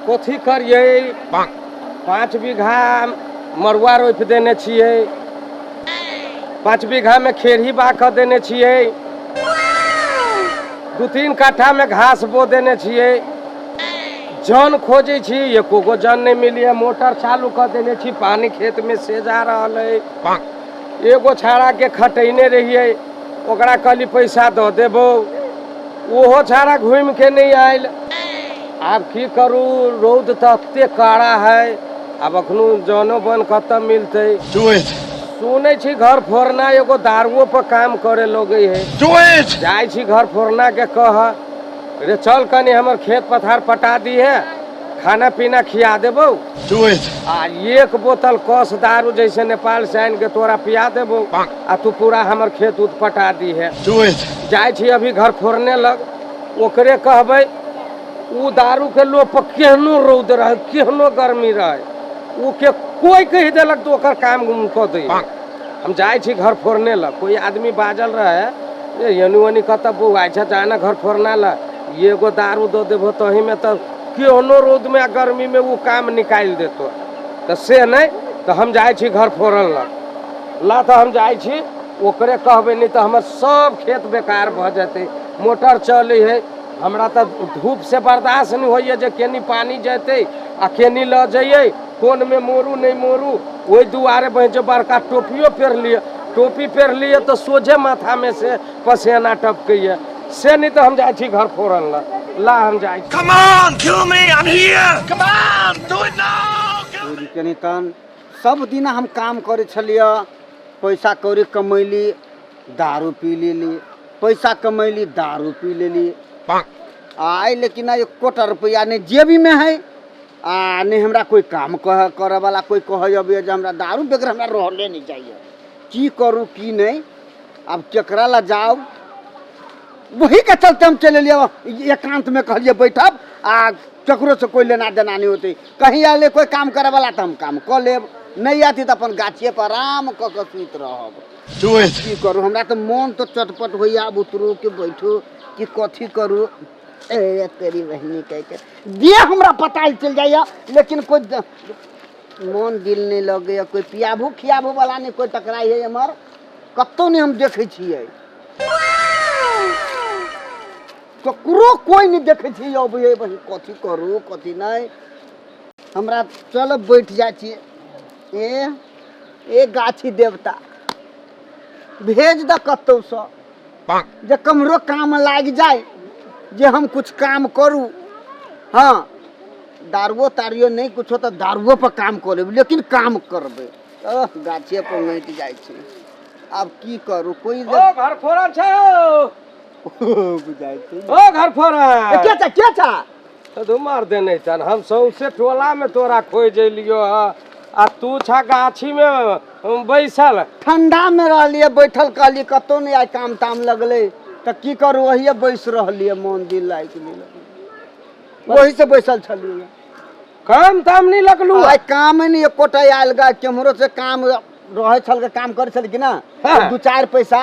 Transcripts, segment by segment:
कोथी करिए 5 बीघा मरुआ रोप देने छिए 5 बीघा में खेरही बा कर देने छिए 2-3 कट्ठा में घास बो देने छिए जन खोजे छी एको गो जन नहीं मिली मोटर चालू कर देने छी पानी खेत में से जा रहा है एगो छाड़ा के खटैने रहिए ओकरा कहली पैसा दो देबो ओहो छाड़ा घूम के नहीं आयल अब की करू रौद तते काड़ा है अब अखनू जनो बन कतम मिलते सुने छी घर फोरना एगो दारुओ पर काम करे लोगे है जाय छी घर फोरना के कह रे चल कनी हमर खेत पथार पटा दी है खाना पीना खिया देबो आ 1 बोतल कस दारू जैसे नेपाल से आन के तोरा पिया देबो आ तू पूरा हमर खेत उत पटा दी है जाय छी अभी घर फोरने लग ओकरे कहबै उ दारू के लो पर केहनो रौद रहे केहनो गर्मी रहे उ के कोई कह देलक तो ओकर काम क दे हम जाय छी घर फोरने लग कोई आदमी बाजल रहे यनु वनी कत बुआई छ जाना घर फोरना ला एगो दारू दो देबो तही में तो केहनो रोद में गर्मी में वो काम निकाल देतो तो से नहीं तो हम जाय छी घर फोरन ला तो हम जाय छी ओकरे कहबे नहीं तो हमर सब खेत बेकार भ जते मोटर चले है हमरा तो धूप से बर्दाश्त नहीं होइए जे केनी पानी जते आ केनी ल जाइए कोन में मोरू नहीं मोरू वही दुआरे बह जो बड़का टोपियो पहन लिए तो सोझे माथा में से पसीना टपके से नहीं तो हम जाय छी घर फोरन ला हम जाय छी Come on, kill me, I'm here. Come on, do it now. कनी तन सब दिन हम काम करे छलिए पैसा कौड़ी कमैली दारू पी लेली पैसा कमैली दारू पी लेली आय लेकिन 1 रुपया नहीं जेबी में है आ नहीं हमरा कोई काम करे वाला कोई कहे अबे जे हमरा दारू बगैर हमरा रहले नहीं चाहिए की करूँ की नहीं अब केकरा ला जाओ वही के चलते हम चले लिए एकांत में कहलिए बैठब आ केकरो से कोई लेना देना नहीं होते कहीं आले कोई काम करे वाला तो हम काम कर लेब नहीं आती तो अपन गाछिए पर आराम क के सुत रहब की करूँ हमरा तो मन तो चटपट होइया अब उतरू के बैठू कि कथी करूँ ए तेरी बहनी कह के दिए हमरा पता चल जाइए लेकिन कोई मन दिल नहीं लगे कोई पियाबू खियाबू वाला नहीं कोई टकराई है हमार कतो नहीं हम देखे छिए ककरो कोई नहीं देखे छी अब ये बही कथी करू कथी नहीं हमरा चल बैठ जा छी ए गाछी देवता भेज द कतौ से जे कमरो काम लाग जाए जे हम कुछ काम करू हाँ दारुओ तारियो नहीं कुछ तो दारुओ पर काम कर लेब लेकिन काम करबे गाछे पर बैठ जाय छी अब की करू कोई घर फोरन छै बुझाई छी ओ घर फोरन क्या था तो मार देने तन हम सौसे टोला में तोरा खोज जइलियो आ तू छा गाछी में बैसल ठंडा में रहलिए बैठल कहली कतो नहीं आय काम ताम लगले तो की करू वही बैस रहलिए मन दिल लाग वही से बैसल छलिए काम ताम नहीं लगलू आय काम नहीं एकोटा आयल गा केमरो से काम रहे छल के काम करे छल कि ना 2-4 पैसा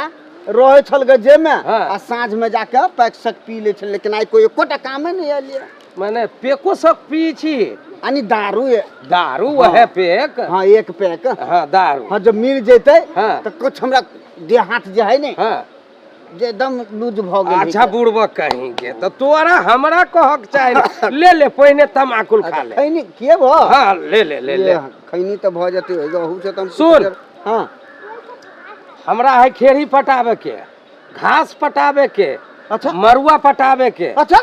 रहे छल के जे में आ साँझ में जाके पैक सक पी ले छल लेकिन आय कोई एकोटा काम नहीं आलिए माने पेको सक पी छी यानी दारू वह पेक हाँ 1 पैक हाँ दारू हाँ जब मिल जेते तो कुछ हमरा देह हाथ जे है नहीं जे एकदम लूज भ गेल अच्छा बुड़बक कहीं के तो तोरा हमरा कहक चाहे ले पहिने तमाकुल खा ले खैनी के भ हां ले खैनी तो भ जते रहू से तुम सुन हां हमरा है खेरी पटावे के घास पटावे के अच्छा मरुआ पटावे के अच्छा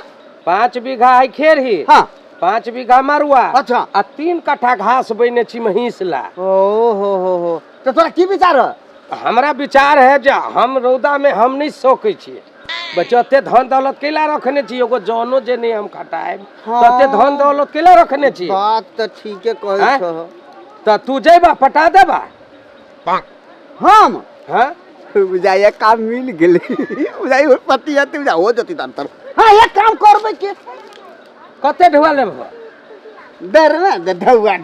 5 बीघा है खेरी हां 5 बीघा मरुआ अच्छा आ 3 कट्ठा घास बइने छी महिसला ओ हो तो तोरा की विचार है हमरा विचार है जे हम रौदा में हम नहीं सोकै छी बचते धन दौलत केला रखने छी एगो जानो जे नहीं हम खटाए तते धन दौलत केला रखने छी बात तो ठीक है कहै छ त तू जेबा पटा देबा हम हां बुझाइए काम मिल गेले बुझाइए पति आते बुझा हो जती तर हां एक काम करबे के कते ढुआ लेबा डर ना ढौआ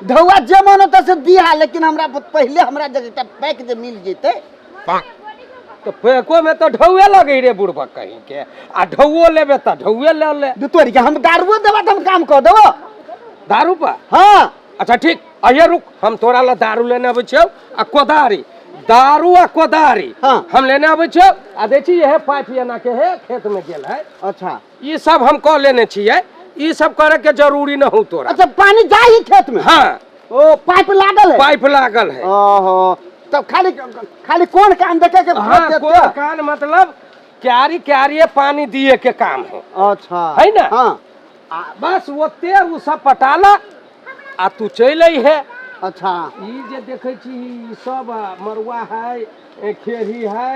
ढौआ जे मन होता से दिया लेकिन हमरा पहले हमरा जगह पैक जे मिल जेते तो फेंको में तो ढौए लगे रे बुढ़बा कहीं के आ ढौओ लेबे तो ढौए ले ले तोरी के हम दारुओ देबा तो हम काम कर देबो दारू पा हाँ अच्छा ठीक आइए रुक हम तोरा ला दारू लेने आबै छियौ आ कोदारी दारू आ कोदारी हाँ। हम लेने आबै छियौ आ देखी ये पाइप एना के है खेत में गेल है अच्छा ई सब हम कह लेने छियै ई सब करे के जरूरी न हो तोरा अच्छा पानी जाई खेत में हाँ ओ पाइप लागल है पाइप लागल है ओहो तब खाली खाली कौन कान देखे के हाँ कोन कान मतलब क्यारी क्यारी पानी दिए के काम है अच्छा है ना हाँ आ बस ओते उ सब पटाला आ तू चल आई है अच्छा ई जे देखे छी ई सब मरुआ है खेरी है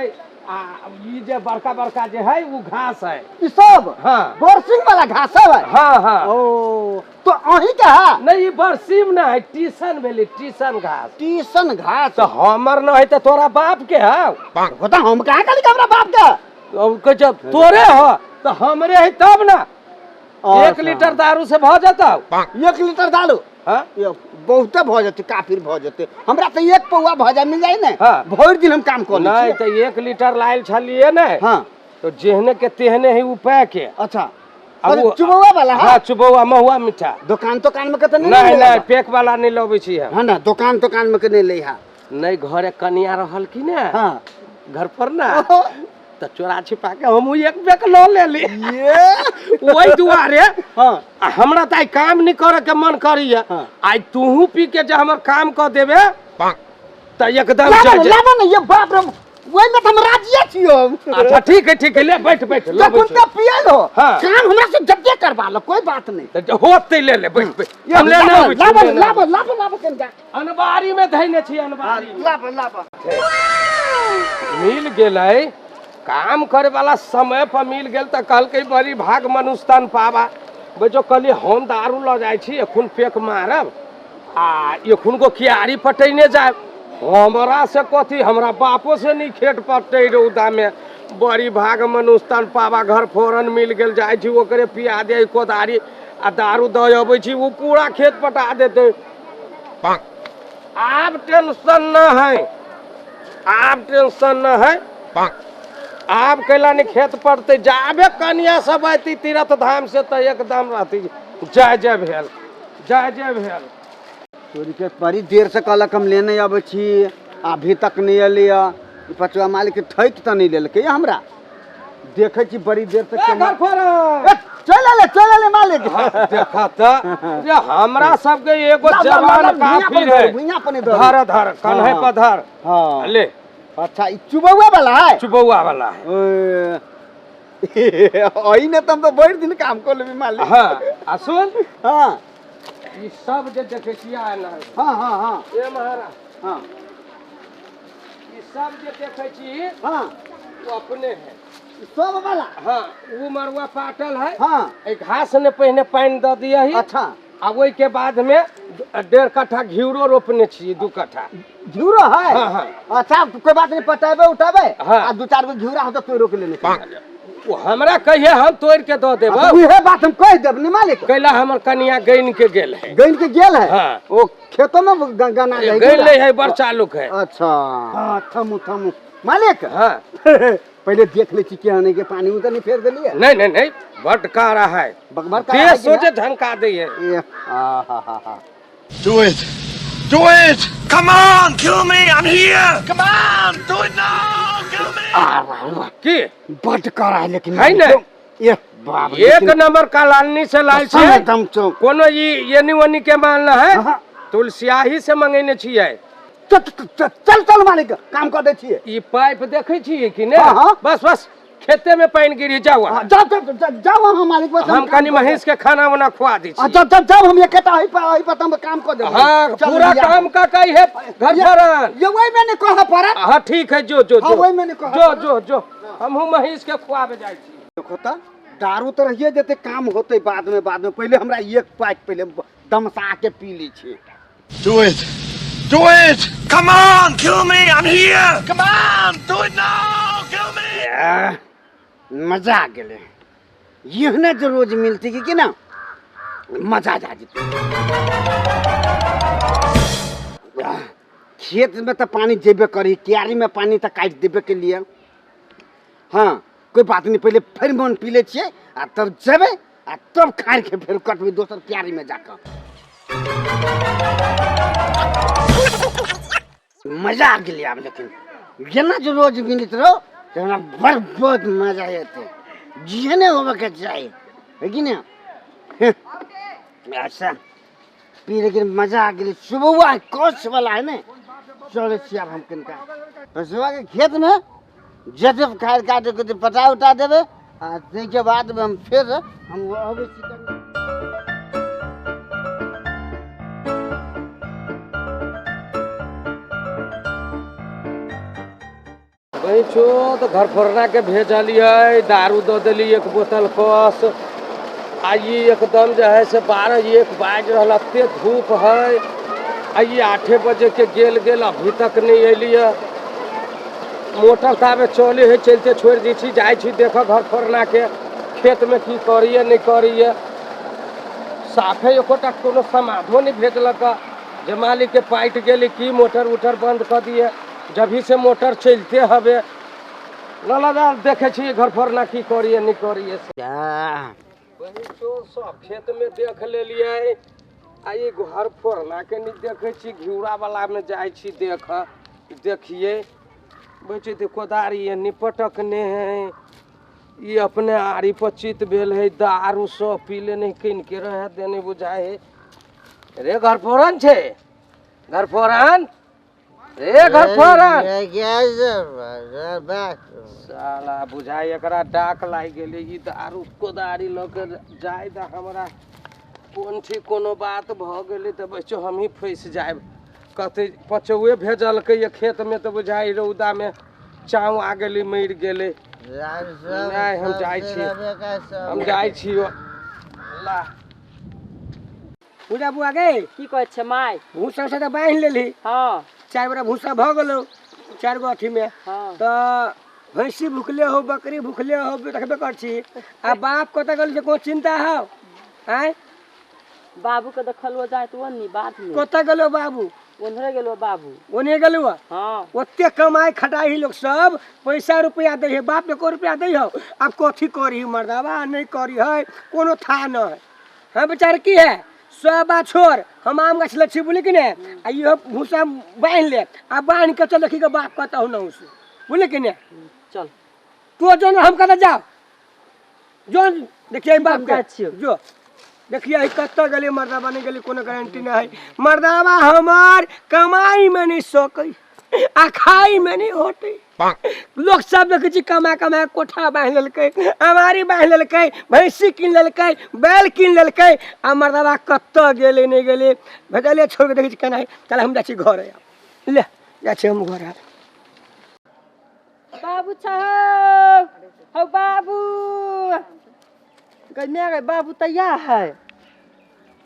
आ ई जे बड़का बड़का जे है वो घास है ई सब हाँ बोरसिंग वाला घास है हाँ हाँ ओ तो अही का है नहीं बरसीम ना है टीसन भेली टीसन घास टीसन घास तो हमर न है तो तोरा बाप के है बता हम कहाँ करी हमरा बाप का अब कह जब तोरे हो तो हमरे है तब ना 1 लीटर दारू से भ जाता 1 लीटर दारू हाँ बहुते भ जते काफिर भ जते हमरा तो 1 पौवा भजा मिल जाए ना हाँ। भर दिन हम काम कर नहीं तो 1 लीटर लाइल छलिए ना हाँ तो जेहने के तेहने ही उपै के अच्छा अब वो चुबौवा वाला हाँ चुबौआ महुआ मीठा दुकान में के तो नहीं नहीं पैक वाला नहीं लबे छी हम हां ना दुकान में के नहीं ले हा नहीं घरे कनिया रहल की ना हां घर पर ना तो चोरा छिपा के हम एक बेक लो ले ली ये वही दुआरे हां हमरा त काम नहीं करे के मन करी है हाँ। आई तूहू पी के जे हमर काम कर देबे त एकदम लाबो ना ये बाप रे वही में हम राजिया छियो अच्छा ठीक है ले बैठ बैठ लो जब उनका पियल हो हाँ। काम हमरा से जब्जे करवा लो कोई बात नहीं होते ले ले बैठ बैठ हम लेने आबै छी, लाबो कनका अनबारी में धैने छी अनबारी में। लाबो मिल गेलै काम करे वाला समय पर मिल गेल त कहलकै बड़ी भाग मनुष्यतन पावा बजो कहली हम दारू ल जाय छी एखन पेक मारब आ एखन को कियारी पटैने जाय हमरा से कथी हमरा बापो से नहीं खेत पटै रौदा में बड़ी भाग मनुष्यतन पावा घर फोरन मिल गेल जाय छी ओकरे पिया दे कोदारी आ दारू द अबै छी वो पूरा खेत पटा देते आब टेंशन न है आब टेंशन न है आब कैला नहीं खेत पड़ते जाबे कनिया सब आती तीर्थ धाम से तो एकदम रहती जय जय भेल तोरी के बड़ी देर से कहलक हम लेने आबै छी अभी तक नहीं एलिया ई पचवा मालिक ठैक त नहीं लेलकै हमरा देखे छी बड़ी देर तक चल ले मालिक देखा था ये हमरा सब के एगो जवान काफी है धर कन्हे पर धर हां ले अच्छा ई चुबौवा वाला है चुबौआ वाला है ओई ने तुम तो बड़ी दिन काम कर लेबी मालिक हां आ सुन हां ई सब जे देखे छिया है ना हां ए महाराज हां ई सब जे देखे छी हां वो अपने है सब वाला हाँ वो मरुआ पाटल है हाँ एक घास ने पहले पानी द दिया ही अच्छा आ वही के बाद में 1.5 कट्ठा घिउरो रोपने छी 2 कट्ठा झूरा है हाँ हाँ अच्छा कोई बात नहीं पटाबे उठाबे हाँ। आ 2-4 गो झूरा हो तो तोड़ रोक लेने वो हमरा कहिए हम तोड़ के दो देब उहे बात हम कह देब ने मालिक कैला हमर कनिया गैन के गेल है गैन के गेल है हाँ। वो खेतों में गाना जाए गैन ले है बड़ चालुक है अच्छा हां थमु मालिक हाँ पहले देख ले छी के आने के पानी उधर नहीं फेर देलिए नहीं भटका रहा है बकबर का देश सोचे झनका दे है Do it! Do it! Come on! Kill me! I'm here! Come on! Do it now! Kill me! की बट कर है लेकिन है ना ये बाप एक नंबर का लालनी से लाल छे एकदम चौक कोनो ये निवनी के मानना है हाँ। तुलसियाही से मंगेने छियै चल मालिक काम कर दे छिए ई पाइप देखे छियै कि ने हाँ। बस खेते में पानी गिरी जाओ जाओ हम मालिक बस हम कनी महेश के खाना वाना खुआ दी छी जब हम एकटा है पर हम काम कर दे हाँ पूरा काम का कही है गरफरन ये वही मैंने कहा पड़ा हाँ ठीक है जो हाँ, वही मैंने कहा जो हम महेश के खुआबे जाय छी देखो त दारू तो रहिए जेते काम होते बाद में पहले हमरा एक पाइप पहले दमसा के पी ली छी Do it! Do it! Come on! Kill me! I'm here! Come on! Do it now! Kill me! मजा आ गेले यहने जो रोज मिलती कि ना मजा आ जाती खेत में तो पानी जेबे करी क्यारी में पानी तो काट देबे के लिए हाँ कोई बात नहीं, पहले फिर मन पी ले छिए आ तब जेबे आ तब खाए के फिर कटबे दोसर क्यारी में जाकर। मजा आ गेलै आब, लेकिन जेना जो रोज मिलत रहो तो हमरा बड़ बहुत मजा आते, जेहने होबे के चाहिए है कि नहीं। अच्छा पी लेकिन मजा आ गेलै। सुबह कोस वाला है ना, चले छी अब हम कनका सुबह के खेत में जब खाद काटे के पटा उठा देवे आ के बाद में हम फिर हम अबे छी। भाई छो तो घरफोरना के भेजलिए, दारू दो दिली 1 बोतल कस। आई एकदम जो है से 12-1 बाज रहा, एते धूप है। आई 8 बजे के गेल अभी तक नहीं अलिए। मोटर ताबे चले है, चलते छोड़ दी छी, जाए छी देख घरफोरना के खेत में की करिए नहीं करिए। साफे एकोटा कोनो समाधो नहीं भेजलक जे मालिक के पाइट गेली की मोटर उटर बंद कर दिए। जभी से मोटर चलते हवे लला देखे छी घरफोरना की करिए नहीं करिए। सब खेत में देख लेलिए, आई घरफोरना के नहीं देखे छी। घिउरा वाला में जाए छी देखिए बचे थे कोदारी है निपटकने हैं। ये अपने आरी पर चित भेल है, दारू सब पीले नहीं किन के रहे देने बुझाए है। रे घरफोरन छे, घरफोरन रे घरफोरन। साला बुझाई एकरा डाक लाग गेले। ई दारू कोदारी लके जाय दा हमरा कोन थी कोनो बात भ गेले त बच्चो हम ही फंस जाए। कते पचौए भेजल के ये खेत में तो बुझाई रौदा में चाव आ गेली मर गेले। नहीं हम जाय छी ला पूजा बुआ गे की कहै छै माय। भूसा से बांध लेली। हाँ 4 बड़ा भूसा भ गेलो 4 गो अथी में। हाँ तो भैंसी भूखले हो, बकरी भूखले हो, देखबे कर छी। आ बाप कत गेल को चिंता हो आय। बाबू के देखलो जाय तो ओनी बात में कत गेलो बाबू? ओनरे गेलो बाबू। ओने गेलो? हाँ ओते कमाई खटाई लोग सब पैसा रुपया दे है, बाप ने को रुपया दे हो। अब कथी करी मर्दावा नहीं करी है कोनो था न है। हाँ बेचारे की है सब बात छोड़, हम आम गाछ लच्छी बोले कि ने आ ये भूसा बांध ले आ बांध के चल देखी के बाप कहता हूँ ना उसे बोले कि ने चल तो जो हम कहते जाओ जो देखिए बाप का जो देखिए कत गली मर्दाबा नहीं गली कोनो गारंटी नहीं है। मर्दाबा हमार कमाई में नहीं सोकई आ खाई में नहीं होती। लोग सब देखे कमा कमा कोठा बांध ललकै, अमारी बांध ललकै, भैंसी किन ललकै, बैल किन ललकै। आ मर्दाबा कत गेले नहीं गेले भेजले छोड़ के देखी केना। चल हम जाछी घर ले जाछी हम घर। बाबू छ हो बाबू गन्या गे बाबू तैयार है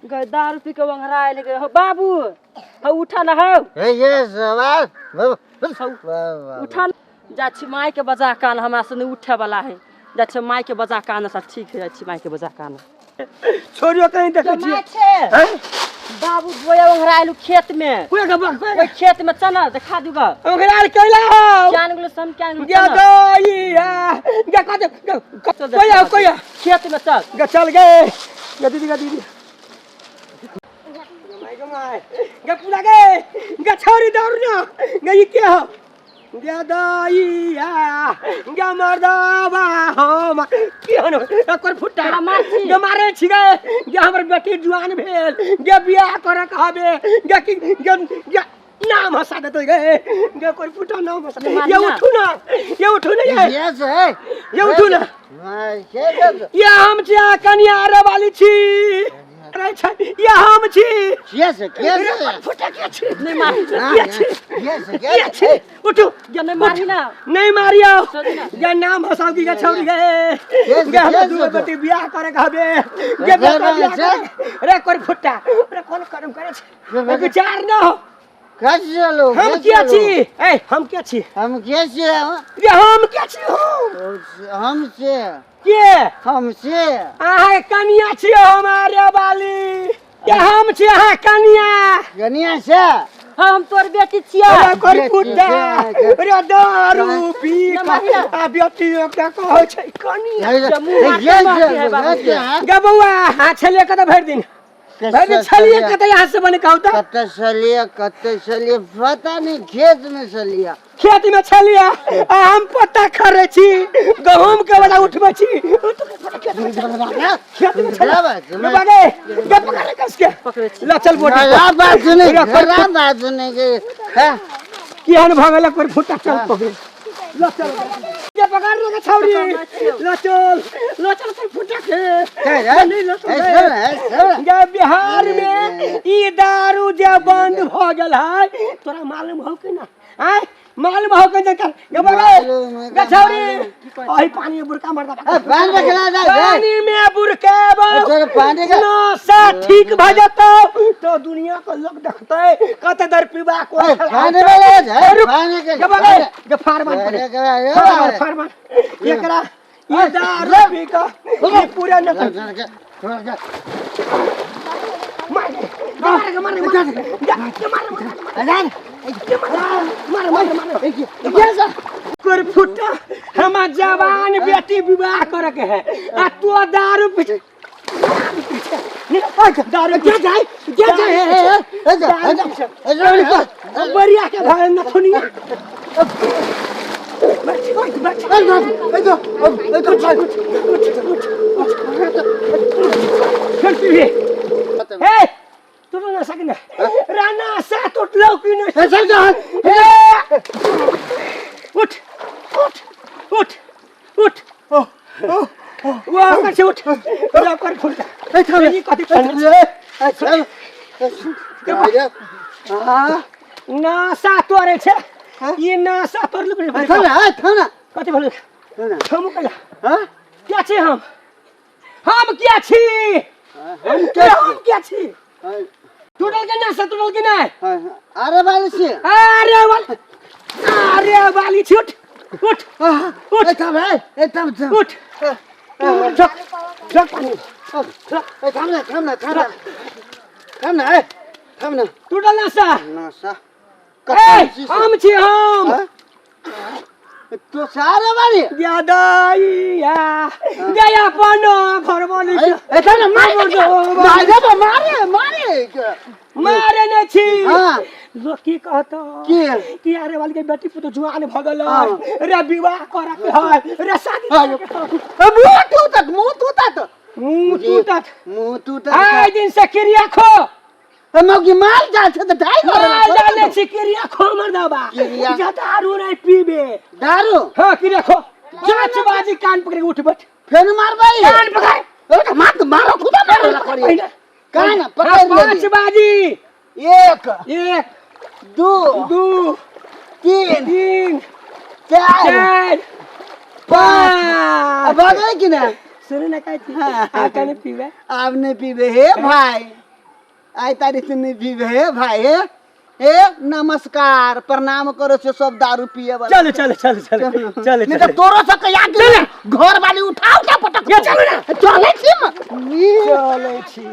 गे दारू पी के वंघराए ले हो बाबू हो उठा ना हो ये सवाल उठा जा छी माय के बजा कान हमरा से नहीं उठे वाला है। जा छी माय के बजा कान सब ठीक है। जा छी माय के बजा कान छोरियो कहीं देखे छी हैं बाबू बोया वंघराए खेत में कोई का बात ओए खेत में चना दिखा दूगा ओकरा कैला हो जान गेलो सम क्या या गई या कोई खेत में चल ग चल गए ग दीदी माय ग पूरा गए ग छोरी दौड़ ना ग ये क्या हो ग दाईया ग मर्दाबा हो की हो कर फुटा ग मारे छी गए ग हमर बेटी जुआन भेल ग बियाह करे कहबे ग की ग नाम हंसा देते गए ग कोई फुटा नाम हंसा ये उठू ना यस है ये उठू ना ये हम छिया कन्या आरवाली छी अरे छ ये हम छी यस यस फुटा के छी नहीं मार यस उठू या नहीं मारी ना नहीं मारियो ये नाम हंसा की छोड़ गए ग हम दू बेटी बियाह करे कहबे ये बेटा रे कोई फुटा रे कौन करम करे छ विचार न हो कैसे लो हम क्या छी ए हम क्या छी हम कैसे ये हम क्या छी हमसे के हमसे आहा कन्या छी हमारे वाली ये हम छी आहा कन्या गनिया से हम तोर बेटी छिया अरे कर फुटा अरे दारू पी आ बेटी एकटा कहै छै कनी गे बौआ हां छलिए कत भरि दिन छलिए कत यहाँ से बने कहू त कत चलिए पता नहीं खेत में चलिए खेत में छलिए हम पत्ता खरे छी गहूम के बड़ा उठबे छी खेत में छलिए बागे गे पकड़ कस के पकड़े छी ला चल बोटी खराब बात सुने के केहन भगल पर फुटा चल पकड़ ला चल के पकड़ रे छौरी ला चल कर फुटा के नहीं ला चल गे बिहार में ई दारू जे बंद भ गेल है तोरा मालूम हो कि ना आय मालूम हो के कर गे बगे गे छौरी ओही पानी में बुरका मार दा पानी में बुरका पानी का नशा ठीक भ जतो तो दुनिया को लोग देखते कते दर पीबा को पानी वाले पानी के गे बगे गे फारमान एकरा ये दारू पी का ये पूरा न कर फुटा हमार जवान बेटी विवाह करे के है आ तू दारू पी दारू क्या जाए बढ़िया के भाई न सुनिए तू ना सकना राना सा टूटलो कि नहीं चल जा उठ उठ उठ उठ वाह कैसे उठ रा कर फुटा ये कथि करने हां नासा तोरे छे ये नासा तोर लुक थाना कथि भले हम कला हां क्या छे हम क्या छी हम क्या छी टूटल के ना टूटल के ना आरवाली से आरवाली छूट उठ उठ तब है तब उठ झक पानी थामना टूटल ना नसा हम छी हम तो सारे वाली यादाइया गया पनो घर वाली थाना मारे ने छी हां लोग की कहतो कि अरे वाली के बेटी पुतो जुआन भगल रे विवाह करा के है रे शादी मुंह टूटत आइ दिन से क्रिया खो मौगी माल जा छ त ढाई जाने छी क्रिया खो मर दबा जा दारू नहीं पीबे दारू हां क्रिया खो जांच बाजी कान पकड़ के उठ बैठ फेन मारबाई कान पकड़ मार मारो खुदा मारो पड़ी कान पकड़ ले पांच बाजी एक दो तीन चार पांच अब आ गए कि ना सुन ना कहती आ काने पीबे अब नहीं पीबे हे भाई आई तारीख नहीं पीबे हे भाई हे नमस्कार प्रणाम करो से सब दारू पिए वाला चल नहीं तो तोरो से कया के घर वाली उठाओ क्या पटक चले छी चले छी